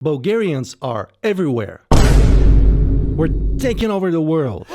Bulgarians are everywhere. We're taking over the world.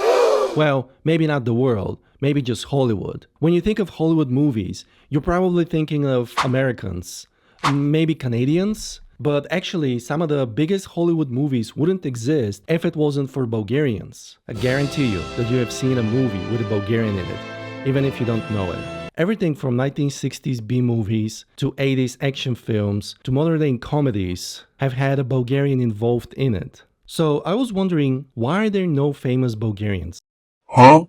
Well, maybe not the world, maybe just Hollywood. When you think of Hollywood movies, you're probably thinking of Americans, maybe Canadians, but actually some of the biggest Hollywood movies wouldn't exist if it wasn't for Bulgarians. I guarantee you that you have seen a movie with a Bulgarian in it, even if you don't know it. Everything from 1960s B-movies to 80s action films to modern-day comedies have had a Bulgarian involved in it. So I was wondering, why are there no famous Bulgarians? Huh?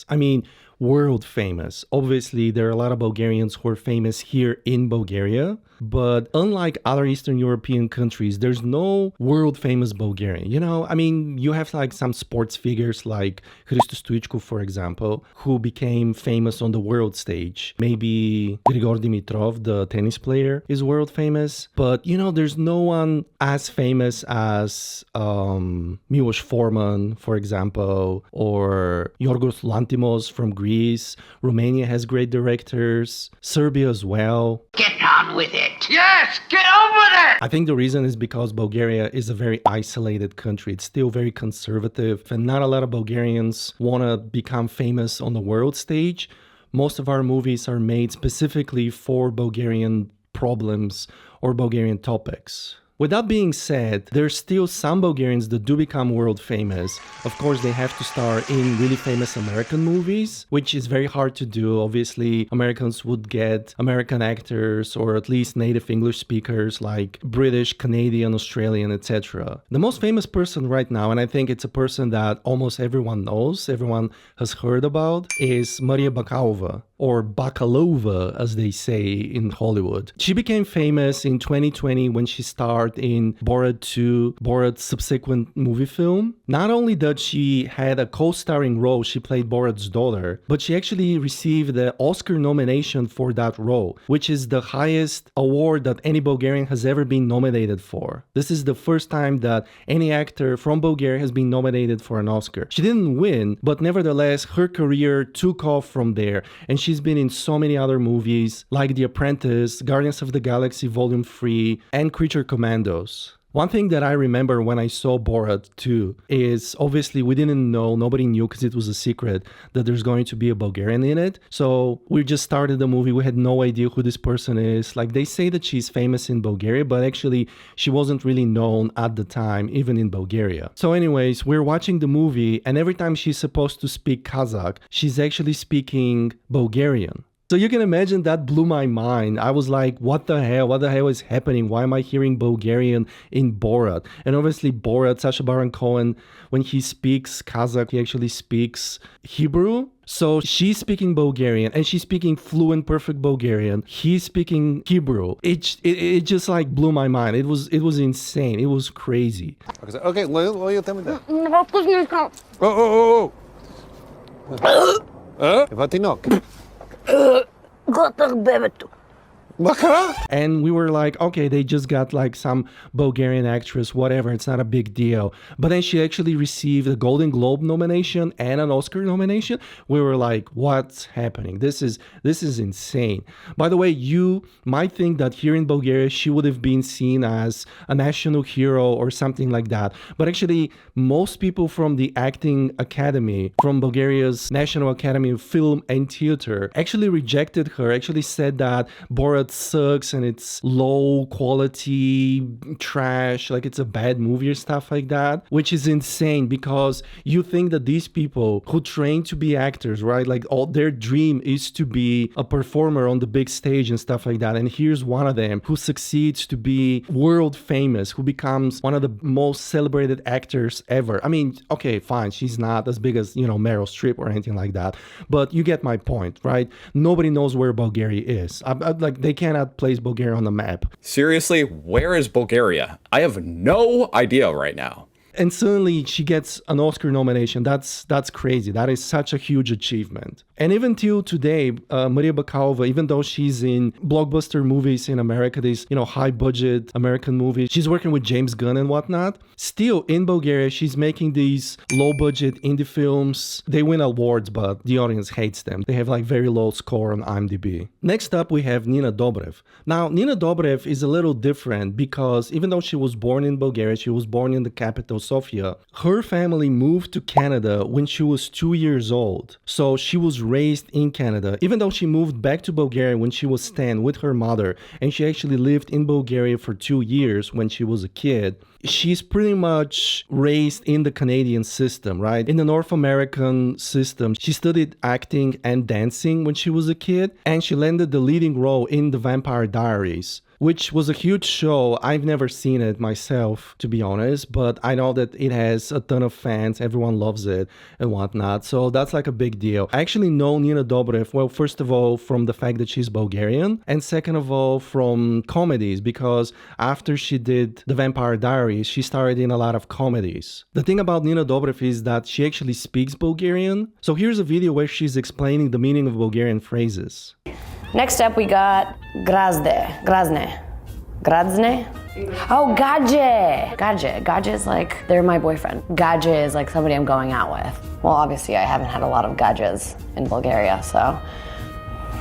I mean, world famous. Obviously, there are a lot of Bulgarians who are famous here in Bulgaria, but unlike other Eastern European countries, there's no world famous Bulgarian. You know, I mean, you have like some sports figures like Hristo Stoichkov, for example, who became famous on the world stage. Maybe Grigor Dimitrov, the tennis player, is world famous, but you know, there's no one as famous as Miloš Forman, for example, or Yorgos Lanthimos from Greece. Romania has great directors, Serbia as well. Get on with it. Yes, get on with it. I think the reason is because Bulgaria is a very isolated country. It's still very conservative, and not a lot of Bulgarians want to become famous on the world stage. Most of our movies are made specifically for Bulgarian problems or Bulgarian topics. With that being said, there's still some Bulgarians that do become world famous. Of course, they have to star in really famous American movies, which is very hard to do. Obviously, Americans would get American actors or at least native English speakers like British, Canadian, Australian, etc. The most famous person right now, and I think it's a person that almost everyone knows, everyone has heard about, is Maria Bakalova, or Bakalova, as they say in Hollywood. She became famous in 2020 when she starred in Borat 2, Borat's subsequent movie film. Not only that she had a co-starring role, she played Borat's daughter, but she actually received the Oscar nomination for that role, which is the highest award that any Bulgarian has ever been nominated for. This is the first time that any actor from Bulgaria has been nominated for an Oscar. She didn't win, but nevertheless, her career took off from there, and she's been in so many other movies like The Apprentice, Guardians of the Galaxy Volume 3, and Creature Commandos. One thing that I remember when I saw Borat 2 is obviously we didn't know, nobody knew because it was a secret, that there's going to be a Bulgarian in it. So we just started the movie, we had no idea who this person is. Like they say that she's famous in Bulgaria, but actually she wasn't really known at the time, even in Bulgaria. So anyways, we're watching the movie and every time she's supposed to speak Kazakh, she's actually speaking Bulgarian. So you can imagine that blew my mind. I was like, what the hell is happening? Why am I hearing Bulgarian in Borat? And obviously Borat, Sacha Baron Cohen, when he speaks Kazakh, he actually speaks Hebrew. So she's speaking Bulgarian and she's speaking fluent, perfect Bulgarian. He's speaking Hebrew. It just like blew my mind. It was insane. It was crazy. Okay, what you tell me that? Каква тинок? Готах бебето. Бака? And we were like, okay, they just got like some Bulgarian actress, whatever, it's not a big deal. But then she actually received a Golden Globe nomination and an Oscar nomination. We were like, what's happening? This is insane. By the way, you might think that here in Bulgaria, she would have been seen as a national hero or something like that. But actually, most people from the acting academy, from Bulgaria's National Academy of Film and Theater, actually rejected her, actually said that Borat sucks and it's low quality trash, like it's a bad movie or stuff like that, which is insane because you think that these people who train to be actors, right, like all their dream is to be a performer on the big stage and stuff like that, and here's one of them who succeeds to be world famous, who becomes one of the most celebrated actors ever. I mean, okay, fine, she's not as big as, you know, Meryl Streep or anything like that, but you get my point, right? Nobody knows where Bulgaria is. Like they cannot place Bulgaria on the map. Seriously, where is Bulgaria? I have no idea right now. And suddenly she gets an Oscar nomination. That's crazy. That is such a huge achievement. And even till today, Maria Bakalova, even though she's in blockbuster movies in America, these, high budget American movies, she's working with James Gunn and whatnot. Still in Bulgaria, she's making these low budget indie films. They win awards, but the audience hates them. They have like very low score on IMDb. Next up, we have Nina Dobrev. Now, Nina Dobrev is a little different because even though she was born in Bulgaria, she was born in the capital, Sofia, her family moved to Canada when she was 2 years old. So she was raised in Canada, even though she moved back to Bulgaria when she was 10 with her mother, and she actually lived in Bulgaria for 2 years when she was a kid. She's pretty much raised in the Canadian system, right? In the North American system, she studied acting and dancing when she was a kid, and she landed the leading role in The Vampire Diaries, which was a huge show. I've never seen it myself, to be honest, but I know that it has a ton of fans. Everyone loves it and whatnot. So that's like a big deal. I actually know Nina Dobrev, well, first of all, from the fact that she's Bulgarian, and second of all, from comedies, because after she did The Vampire Diaries, she starred in a lot of comedies. The thing about Nina Dobrev is that she actually speaks Bulgarian. So here's a video where she's explaining the meaning of Bulgarian phrases. Next up, we got Grazne. Oh, Gaje is like, they're my boyfriend. Gaje is like somebody I'm going out with. Well, obviously, I haven't had a lot of Gajes in Bulgaria, so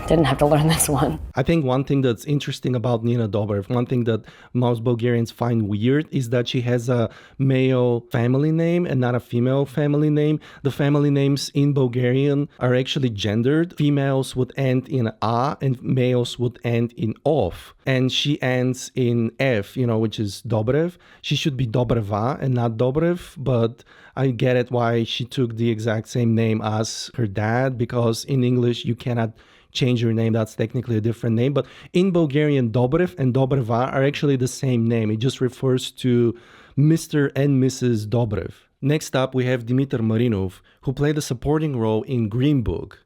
didn't have to learn this one. I think one thing that's interesting about Nina Dobrev, one thing that most Bulgarians find weird, is that she has a male family name and not a female family name. The family names in Bulgarian are actually gendered. Females would end in a and males would end in ov. And she ends in f, which is Dobrev. She should be Dobreva and not Dobrev, but I get it why she took the exact same name as her dad, because in English you cannot change your name. That's technically a different name. But in Bulgarian, Dobrev and Dobreva are actually the same name. It just refers to Mr. and Mrs. Dobrev. Next up, we have Dimitar Marinov, who played a supporting role in Green Book.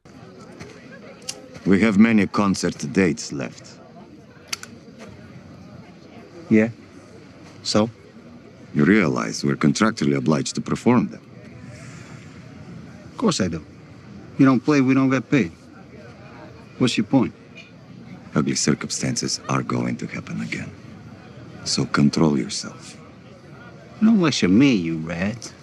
We have many concert dates left. Yeah. So? You realize we're contractually obliged to perform them. Of course I do. You don't play, we don't get paid. What's your point? Ugly circumstances are going to happen again. So control yourself. Don't lecture me, you rat.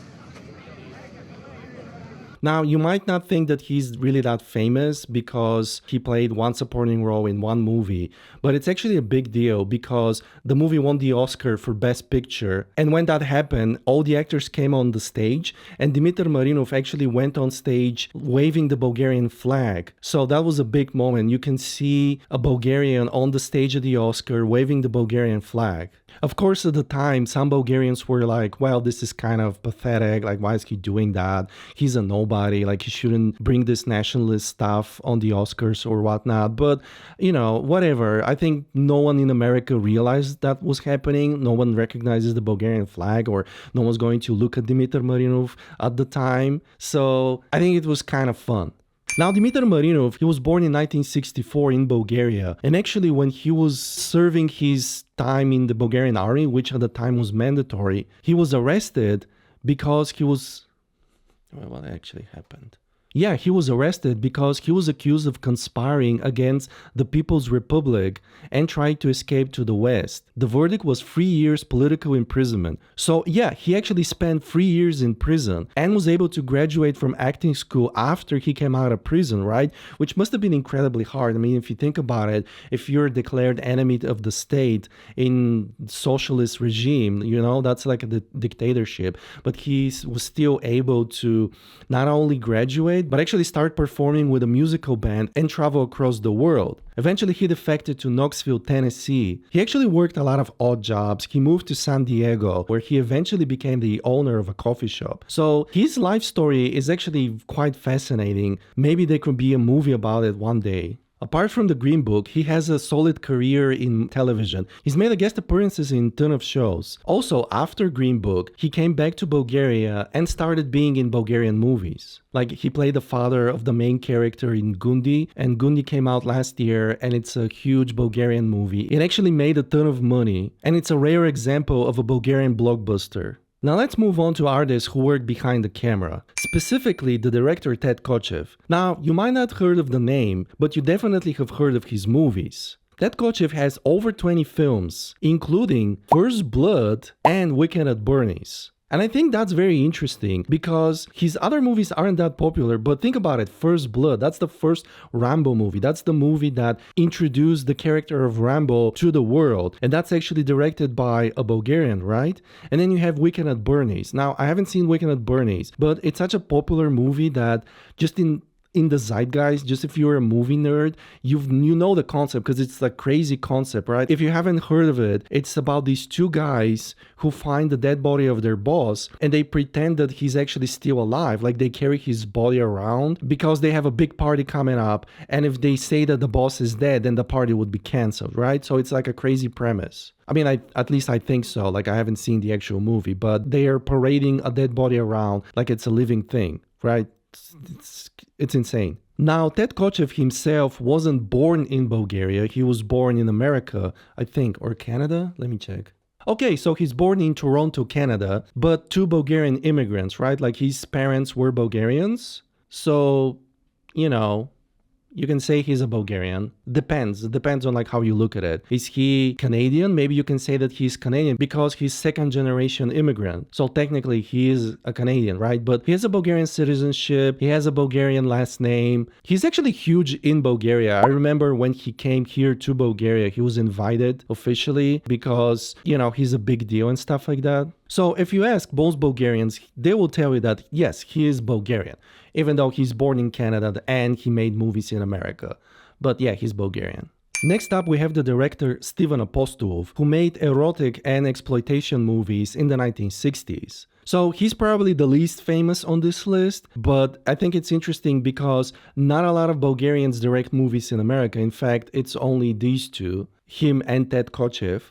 Now, you might not think that he's really that famous because he played one supporting role in one movie, but it's actually a big deal because the movie won the Oscar for Best Picture. And when that happened, all the actors came on the stage, and Dimitar Marinov actually went on stage waving the Bulgarian flag. So that was a big moment. You can see a Bulgarian on the stage of the Oscar waving the Bulgarian flag. Of course, at the time, some Bulgarians were like, well, this is kind of pathetic. Like, why is he doing that? He's a nobody. Like, he shouldn't bring this nationalist stuff on the Oscars or whatnot. But, whatever. I think no one in America realized that was happening. No one recognizes the Bulgarian flag, or no one's going to look at Dimitar Marinov at the time. So I think it was kind of fun. Now, Dimitar Marinov, he was born in 1964 in Bulgaria, and actually when he was serving his time in the Bulgarian army, which at the time was mandatory, he was arrested because he was... Well, what actually happened? Yeah, he was arrested because he was accused of conspiring against the People's Republic and tried to escape to the West. The verdict was 3 years political imprisonment. So yeah, he actually spent 3 years in prison and was able to graduate from acting school after he came out of prison, right? Which must have been incredibly hard. I mean, if you think about it, if you're declared enemy of the state in socialist regime, that's like a dictatorship. But he was still able to not only graduate, but actually start performing with a musical band and travel across the world. Eventually, he defected to Knoxville, Tennessee. He actually worked a lot of odd jobs. He moved to San Diego, where he eventually became the owner of a coffee shop. So his life story is actually quite fascinating. Maybe there could be a movie about it one day. Apart from the Green Book, he has a solid career in television. He's made guest appearances in a ton of shows. Also, after Green Book, he came back to Bulgaria and started being in Bulgarian movies. Like, he played the father of the main character in Gundi, and Gundi came out last year, and it's a huge Bulgarian movie. It actually made a ton of money, and it's a rare example of a Bulgarian blockbuster. Now let's move on to artists who work behind the camera, specifically the director Ted Kotcheff. Now, you might not have heard of the name, but you definitely have heard of his movies. Ted Kotcheff has over 20 films, including First Blood and Weekend at Bernie's. And I think that's very interesting because his other movies aren't that popular, but think about it, First Blood, that's the first Rambo movie. That's the movie that introduced the character of Rambo to the world. And that's actually directed by a Bulgarian, right? And then you have Weekend at Bernie's. Now, I haven't seen Weekend at Bernie's, but it's such a popular movie that just in the zeitgeist, just if you're a movie nerd, you know the concept because it's a crazy concept, right? If you haven't heard of it, it's about these two guys who find the dead body of their boss and they pretend that he's actually still alive. Like they carry his body around because they have a big party coming up. And if they say that the boss is dead, then the party would be canceled, right? So it's like a crazy premise. I mean, at least I think so. Like I haven't seen the actual movie, but they are parading a dead body around like it's a living thing, right? It's insane. Now, Ted Kotcheff himself wasn't born in Bulgaria. He was born in America, I think, or Canada? Let me check. Okay, so he's born in Toronto, Canada, but to Bulgarian immigrants, right? Like his parents were Bulgarians. So, you know, you can say he's a Bulgarian. Depends on like how you look at it. Is he Canadian? Maybe you can say that he's Canadian because he's second generation immigrant. So technically he is a Canadian, right? But he has a Bulgarian citizenship. He has a Bulgarian last name. He's actually huge in Bulgaria. I remember when he came here to Bulgaria, he was invited officially because, you know, he's a big deal and stuff like that. So if you ask most Bulgarians, they will tell you that yes, he is Bulgarian, even though he's born in Canada and he made movies in America. But yeah, he's Bulgarian. Next up, we have the director Steven Apostolov, who made erotic and exploitation movies in the 1960s. So he's probably the least famous on this list, but I think it's interesting because not a lot of Bulgarians direct movies in America. In fact, it's only these two, him and Ted Kotcheff.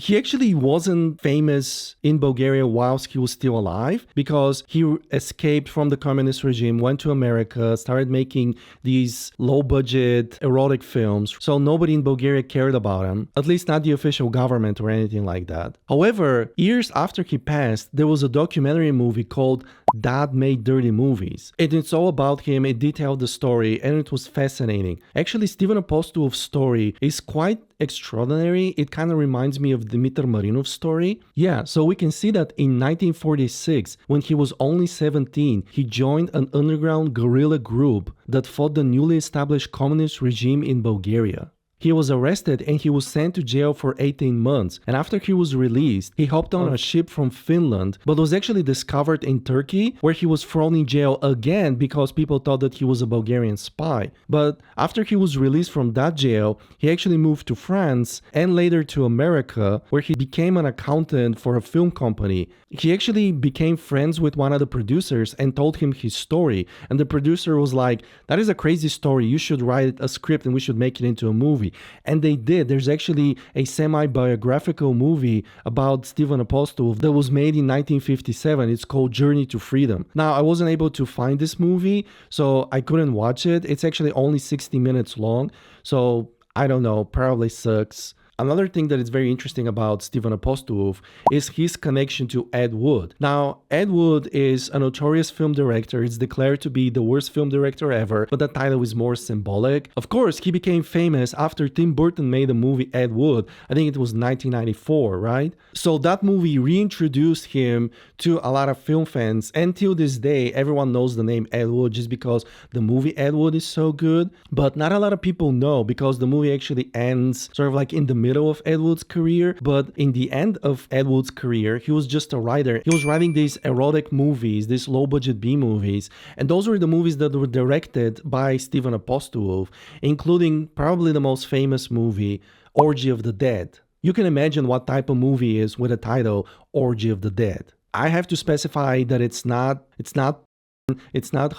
He actually wasn't famous in Bulgaria whilst he was still alive because he escaped from the communist regime, went to America, started making these low-budget erotic films. So nobody in Bulgaria cared about him, at least not the official government or anything like that. However, years after he passed, there was a documentary movie called Dad Made Dirty Movies. It's all about him, it detailed the story, and it was fascinating. Actually, Steven Apostolov's story is quite extraordinary. It kind of reminds me of Dimitar Marinov's story. Yeah, so we can see that in 1946, when he was only 17, he joined an underground guerrilla group that fought the newly established communist regime in Bulgaria. He was arrested and he was sent to jail for 18 months. And after he was released, he hopped on a ship from Finland, but was actually discovered in Turkey, where he was thrown in jail again because people thought that he was a Bulgarian spy. But after he was released from that jail, he actually moved to France and later to America, where he became an accountant for a film company. He actually became friends with one of the producers and told him his story. And the producer was like, "That is a crazy story. You should write a script and we should make it into a movie." And they did. There's actually a semi-biographical movie about Steven Apostolov that was made in 1957. It's called Journey to Freedom. Now, I wasn't able to find this movie, so I couldn't watch it. It's actually only 60 minutes long, so I don't know, probably sucks. Another thing that is very interesting about Steven Apostolov is his connection to Ed Wood. Now, Ed Wood is a notorious film director. It's declared to be the worst film director ever, but the title is more symbolic. Of course, he became famous after Tim Burton made the movie Ed Wood. I think it was 1994, right? So that movie reintroduced him to a lot of film fans. And till this day, everyone knows the name Ed Wood just because the movie Ed Wood is so good. But not a lot of people know because the movie actually ends sort of like in the middle of Ed Wood's career. But in the end of Ed Wood's career, he was just a writer. He was writing these erotic movies, these low-budget B movies, and those were the movies that were directed by Steven Apostolov, including probably the most famous movie, Orgy of the Dead. You can imagine what type of movie is with a title Orgy of the Dead. I have to specify that it's not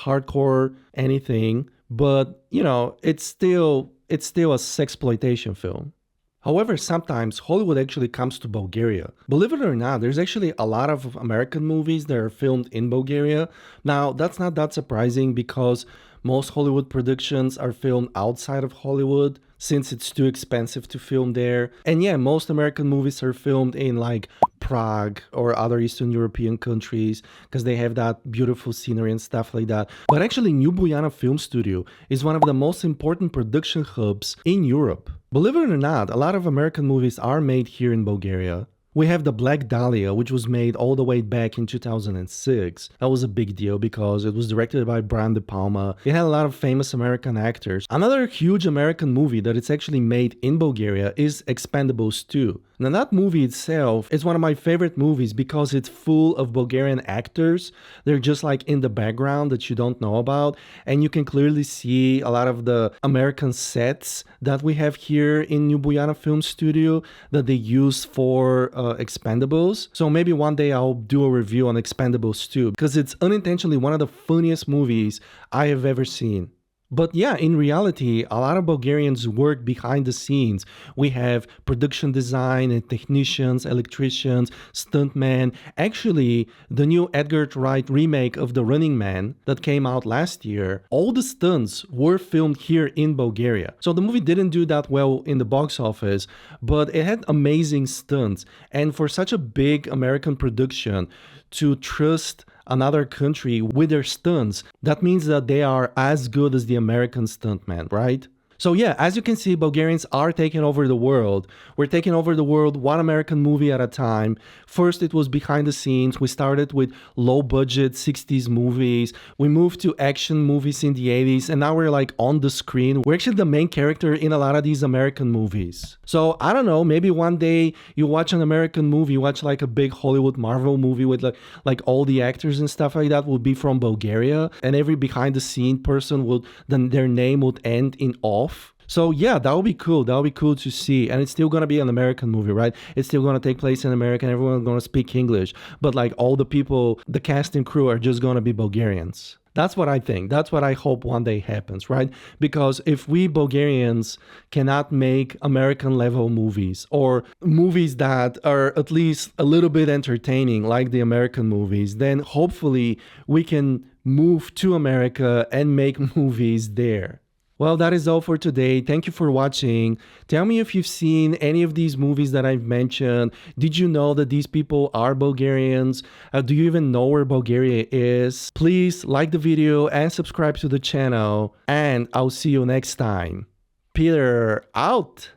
hardcore anything, but you know, it's still a sexploitation film. However, sometimes Hollywood actually comes to Bulgaria. Believe it or not, there's actually a lot of American movies that are filmed in Bulgaria. Now, that's not that surprising because most Hollywood productions are filmed outside of Hollywood. since it's too expensive to film there. And yeah, most American movies are filmed in like Prague or other Eastern European countries because they have that beautiful scenery and stuff like that. But actually, Nu Boyana Film Studio is one of the most important production hubs in Europe. Believe it or not, a lot of American movies are made here in Bulgaria. We have the Black Dahlia, which was made all the way back in 2006. That was a big deal because it was directed by Brian De Palma. It had a lot of famous American actors. Another huge American movie that it's actually made in Bulgaria is Expendables 2. Now that movie itself is one of my favorite movies because it's full of Bulgarian actors. They're just like in the background that you don't know about, and you can clearly see a lot of the American sets that we have here in Nu Boyana Film Studio that they use for Expendables. So maybe one day I'll do a review on Expendables 2 because it's unintentionally one of the funniest movies I have ever seen. But yeah, in reality, a lot of Bulgarians work behind the scenes. We have production design and technicians, electricians, stuntmen. Actually, the new Edgar Wright remake of The Running Man that came out last year, all the stunts were filmed here in Bulgaria. So the movie didn't do that well in the box office, but it had amazing stunts. And for such a big American production, to trust another country with their stunts, that means that they are as good as the American stuntman, right? So yeah, as you can see, Bulgarians are taking over the world. We're taking over the world one American movie at a time. First, it was behind the scenes. We started with low-budget 60s movies. We moved to action movies in the 80s, and now we're like on the screen. We're actually the main character in a lot of these American movies. So I don't know, maybe one day you watch an American movie, you watch like a big Hollywood Marvel movie with like all the actors and stuff like that will be from Bulgaria, and every behind-the-scene person would, then their name would end in off. So yeah, that would be cool. That would be cool to see. And it's still going to be an American movie, right? It's still going to take place in America and everyone's going to speak English. But like all the people, the cast and crew are just going to be Bulgarians. That's what I think. That's what I hope one day happens, right? Because if we Bulgarians cannot make American level movies or movies that are at least a little bit entertaining like the American movies, then hopefully we can move to America and make movies there. Well, that is all for today. Thank you for watching. Tell me if you've seen any of these movies that I've mentioned. Did you know that these people are Bulgarians? Do you even know where Bulgaria is? Please like the video and subscribe to the channel. And I'll see you next time. Peter out.